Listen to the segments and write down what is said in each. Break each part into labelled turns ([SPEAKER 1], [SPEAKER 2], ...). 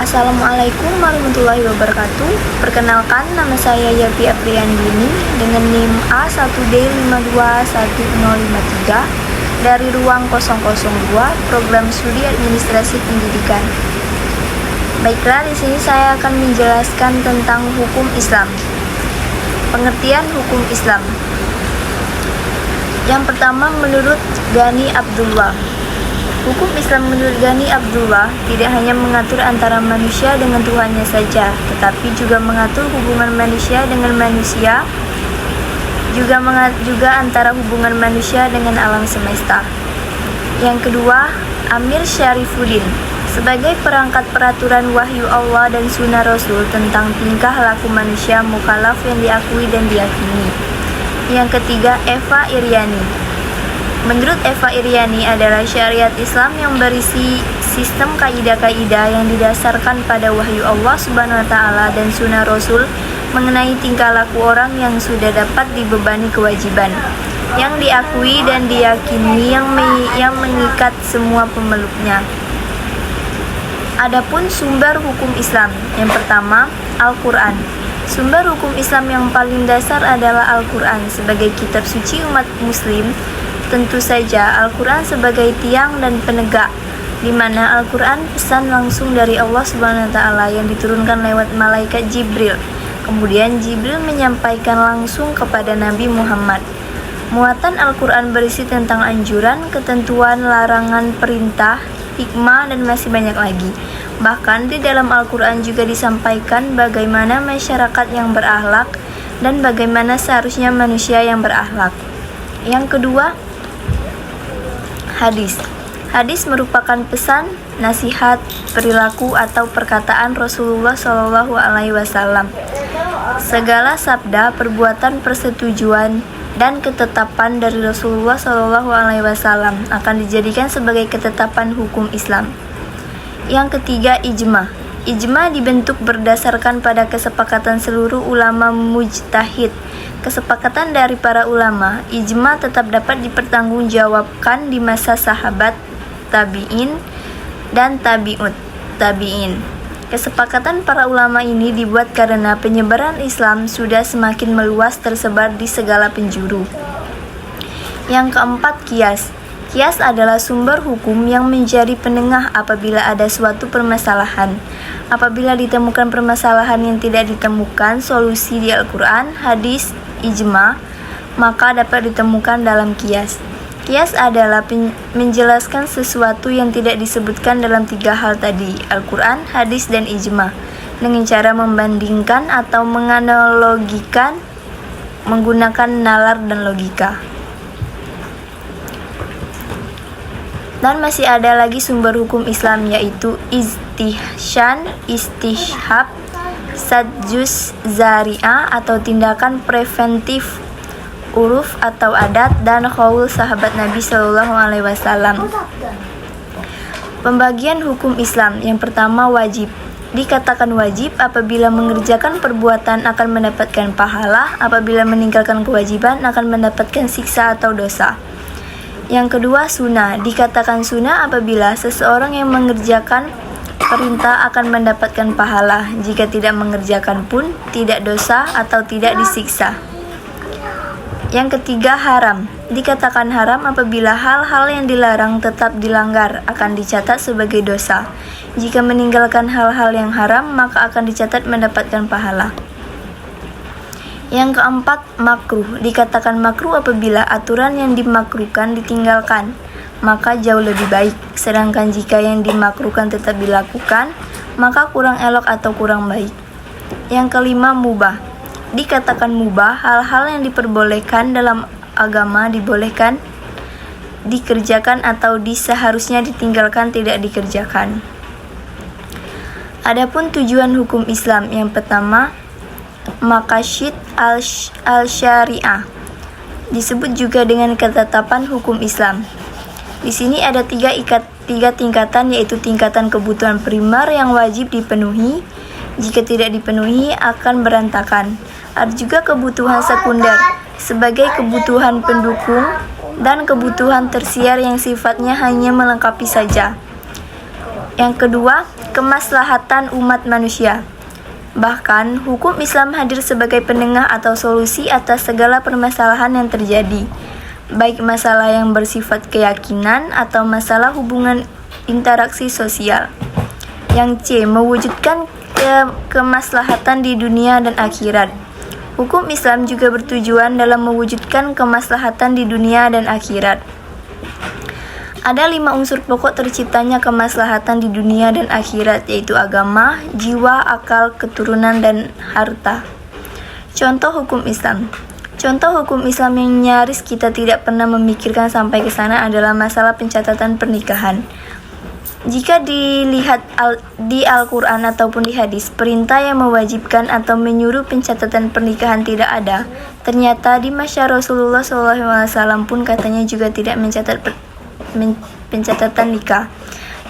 [SPEAKER 1] Assalamualaikum warahmatullahi wabarakatuh. Perkenalkan, nama saya Yafi Apriyandini dengan NIM A1D5211053 dari ruang 002 Program Studi Administrasi Pendidikan. Baiklah, di sini saya akan menjelaskan tentang hukum Islam. Pengertian hukum Islam. Yang pertama, menurut Ghani Abdullah. Hukum Islam menurut Ghani Abdullah tidak hanya mengatur antara manusia dengan Tuhannya saja, tetapi juga mengatur hubungan manusia dengan manusia, juga antara hubungan manusia dengan alam semesta. Yang kedua, Amir Syarifuddin sebagai perangkat peraturan wahyu Allah dan sunnah Rasul tentang tingkah laku manusia mukallaf yang diakui dan diyakini. Yang ketiga, Eva Iryani. Menurut Eva Iryani adalah syariat Islam yang berisi sistem kaidah-kaidah yang didasarkan pada wahyu Allah Subhanahu wa taala dan sunnah Rasul mengenai tingkah laku orang yang sudah dapat dibebani kewajiban, yang diakui dan diyakini, yang mengikat semua pemeluknya. Adapun sumber hukum Islam, yang pertama, Al-Quran. Sumber hukum Islam yang paling dasar adalah Al-Quran sebagai kitab suci umat muslim. Tentu saja Al-Quran sebagai tiang dan penegak, di mana Al-Quran pesan langsung dari Allah Subhanahu wa taala yang diturunkan lewat malaikat Jibril. Kemudian Jibril menyampaikan langsung kepada Nabi Muhammad. Muatan Al-Quran berisi tentang anjuran, ketentuan, larangan, perintah, hikmah, dan masih banyak lagi. Bahkan di dalam Al-Quran juga disampaikan bagaimana masyarakat yang berakhlak dan bagaimana seharusnya manusia yang berakhlak. Yang kedua, hadis. Hadis merupakan pesan, nasihat, perilaku atau perkataan Rasulullah SAW. Segala sabda, perbuatan, persetujuan, dan ketetapan dari Rasulullah SAW akan dijadikan sebagai ketetapan hukum Islam. Yang ketiga, ijma. Ijma dibentuk berdasarkan pada kesepakatan seluruh ulama mujtahid. Kesepakatan dari para ulama, ijma tetap dapat dipertanggungjawabkan di masa sahabat, tabi'in, dan tabi'ut tabi'in. Kesepakatan para ulama ini dibuat karena penyebaran Islam sudah semakin meluas tersebar di segala penjuru. Yang keempat, qiyas. Qiyas adalah sumber hukum yang menjadi penengah apabila ada suatu permasalahan. Apabila ditemukan permasalahan yang tidak ditemukan solusi di Al-Quran, hadis, ijma, maka dapat ditemukan dalam qiyas. Qiyas adalah menjelaskan sesuatu yang tidak disebutkan dalam tiga hal tadi, Al-Quran, hadis, dan ijma, dengan cara membandingkan atau menganalogikan menggunakan nalar dan logika. Dan masih ada lagi sumber hukum Islam, yaitu istihsan, istishhab, sadjus zari'ah atau tindakan preventif, uruf atau adat, dan qaul sahabat Nabi SAW. Pembagian hukum Islam. Yang pertama, wajib. Dikatakan wajib apabila mengerjakan perbuatan akan mendapatkan pahala, apabila meninggalkan kewajiban akan mendapatkan siksa atau dosa. Yang kedua, sunnah. Dikatakan sunnah apabila seseorang yang mengerjakan perintah akan mendapatkan pahala, jika tidak mengerjakan pun tidak dosa atau tidak disiksa. Yang ketiga, haram. Dikatakan haram apabila hal-hal yang dilarang tetap dilanggar, akan dicatat sebagai dosa. Jika meninggalkan hal-hal yang haram, maka akan dicatat mendapatkan pahala. Yang keempat, makruh. Dikatakan makruh apabila aturan yang dimakruhkan ditinggalkan, maka jauh lebih baik. Sedangkan jika yang dimakruhkan tetap dilakukan, maka kurang elok atau kurang baik. Yang kelima, mubah. Dikatakan mubah, hal-hal yang diperbolehkan dalam agama dibolehkan dikerjakan atau seharusnya ditinggalkan tidak dikerjakan. Adapun tujuan hukum Islam, yang pertama, maqasid al-syariah, disebut juga dengan ketetapan hukum Islam. Di sini ada tiga tingkatan, yaitu tingkatan kebutuhan primer yang wajib dipenuhi, jika tidak dipenuhi akan berantakan. Ada juga kebutuhan sekunder sebagai kebutuhan pendukung dan kebutuhan tersier yang sifatnya hanya melengkapi saja. Yang kedua, kemaslahatan umat manusia. Bahkan, hukum Islam hadir sebagai penengah atau solusi atas segala permasalahan yang terjadi, baik masalah yang bersifat keyakinan atau masalah hubungan interaksi sosial. Yang C, mewujudkan kemaslahatan di dunia dan akhirat. Hukum Islam juga bertujuan dalam mewujudkan kemaslahatan di dunia dan akhirat. Ada 5 unsur pokok terciptanya kemaslahatan di dunia dan akhirat, yaitu agama, jiwa, akal, keturunan, dan harta. Contoh hukum Islam. Contoh hukum Islam yang nyaris kita tidak pernah memikirkan sampai ke sana adalah masalah pencatatan pernikahan. Jika dilihat di Al-Quran ataupun di hadis, perintah yang mewajibkan atau menyuruh pencatatan pernikahan tidak ada. Ternyata di masa Rasulullah SAW pun katanya juga tidak mencatat pencatatan nikah.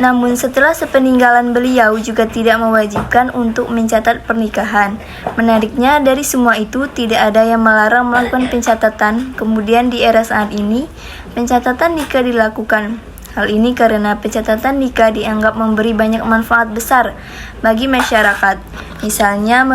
[SPEAKER 1] Namun setelah sepeninggalan beliau juga tidak mewajibkan untuk mencatat pernikahan. Menariknya dari semua itu tidak ada yang melarang melakukan pencatatan. Kemudian di era saat ini pencatatan nikah dilakukan. Hal ini karena pencatatan nikah dianggap memberi banyak manfaat besar bagi masyarakat. Misalnya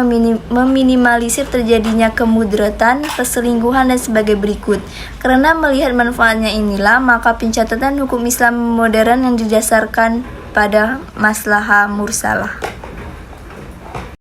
[SPEAKER 1] meminimalisir terjadinya kemudaratan, perselingkuhan, dan sebagai berikut. Karena melihat manfaatnya inilah, maka pencatatan hukum Islam modern yang didasarkan pada maslahah mursalah.